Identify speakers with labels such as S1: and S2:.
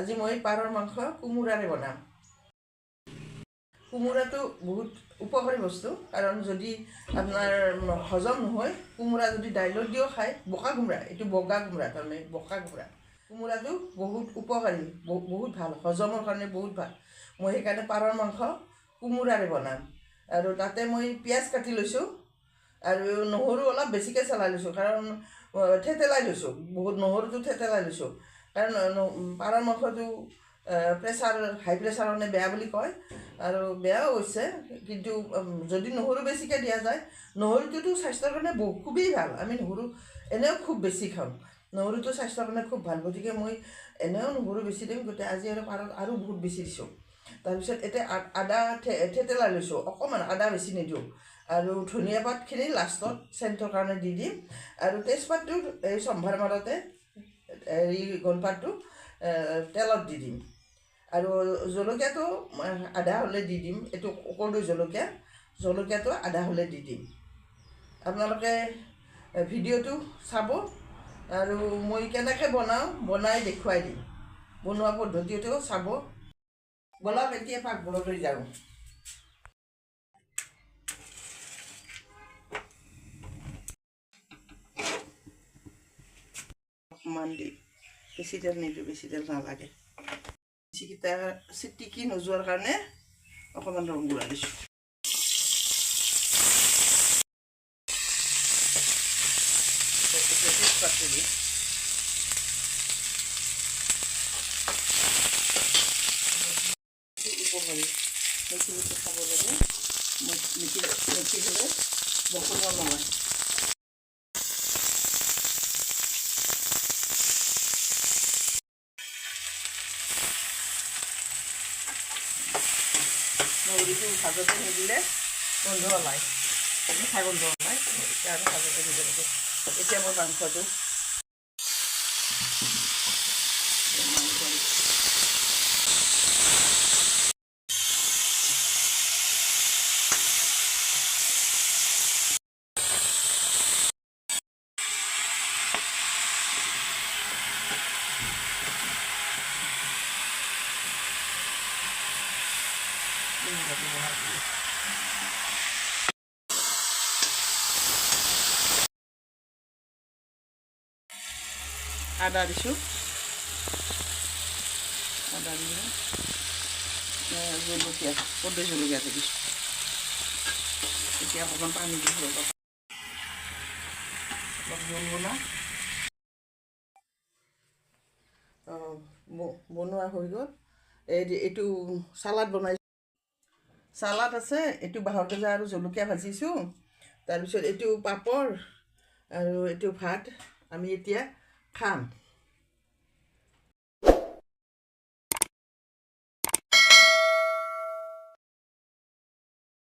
S1: আজি মই পাৰৰ মাংস কোমোৰাৰে বনাম। কোমোৰাটো বহুত উপকাৰী বস্তু, কাৰণ যদি আপোনাৰ হজম নহয়, কোমোৰা যদি দাইলত দিও খায়, বগা কোমোৰা, এইটো বগা কোমোৰা, তাৰমানে বগা কোমোৰা, কোমোৰাটো বহুত উপকাৰী, বহুত ভাল, হজমৰ কাৰণে বহুত ভাল। মই সেইকাৰণে পাৰৰ মাংস কোমোৰাৰে বনাম। আৰু তাতে মই পিঁয়াজ কাটি লৈছোঁ আৰু নহৰু অলপ বেছিকৈ চলাই লৈছোঁ, কাৰণ থেতেলাই লৈছোঁ, বহুত নহৰুটো থেতেলাই লৈছোঁ, কাৰণ পাৰৰ মাংসটো প্ৰেছাৰ, হাই প্ৰেছাৰৰ কাৰণে বেয়া বুলি কয়, আৰু বেয়াও হৈছে, কিন্তু যদি নহৰু বেছিকৈ দিয়া যায়, নহৰুটোতো স্বাস্থ্যৰ কাৰণে খুবেই ভাল। আমি নহৰু এনেও খুব বেছি খাওঁ, নহৰুটো স্বাস্থ্যৰ কাৰণে খুব ভাল, গতিকে মই এনেও নহৰু বেছি দিম, গতিকে আজি আৰু পাৰত আৰু বহুত বেছি দিছোঁ। তাৰপিছত এতিয়া আদা থেতেলাই লৈছোঁ, অকণমান আদা বেছি নিদিওঁ, আৰু ধনিয়া পাতখিনি লাষ্টত চেণ্টৰ কাৰণে দি দিম, আৰু তেজপাতটো এই চম্ভাৰ মাৰতে এই গণপাতটো তেলত দি দিম, আৰু জলকীয়াটো আধা হ'লে দি দিম, এইটো কৰ্দৈ জলকীয়া, জলকীয়াটো আধা হ'লে দি দিম। আপোনালোকে ভিডিঅ'টো চাব, আৰু মই কেনেকৈ বনাওঁ বনাই দেখুৱাই দিম, বনোৱা পদ্ধতিটো চাব। বলক এতিয়া পাকঘৰলৈ যাওঁ। অকণমান দি, বেছি তেল নিদিওঁ, বেছি তেল নালাগে, বেছিকেইটা চিটিকি নোযোৱাৰ কাৰণে অকণমান ৰং গুড়া দিছোঁ। তেজপাতটো দিম, উপকাৰী, মেথি বস্তু খাব লাগে, মেথি হ'লে বসন্ত নহয়। নহৰুটো ভাজতে নিদিলে গোন্ধ ওলায়, মিঠা গোন্ধ ওলায়, এতিয়া আৰু ভাজতে দিব লাগে। এতিয়া মই মাংসটো আদা দিছোঁ, আদা দিলোঁ, জলকীয়া, কৰ্দৈ জলকীয়াটো দিছোঁ, এতিয়া অকণমান পানী দিছোঁ, অলপ জোল বনাওঁ। বনোৱা হৈ গ'ল। এইটো চালাড বনাইছোঁ, চালাড আছে, এইটো বাঁহৰ গজা আৰু জলকীয়া ভাজিছোঁ, তাৰপিছত এইটো পাপৰ, আৰু এইটো ভাত, আমি এতিয়া খাম।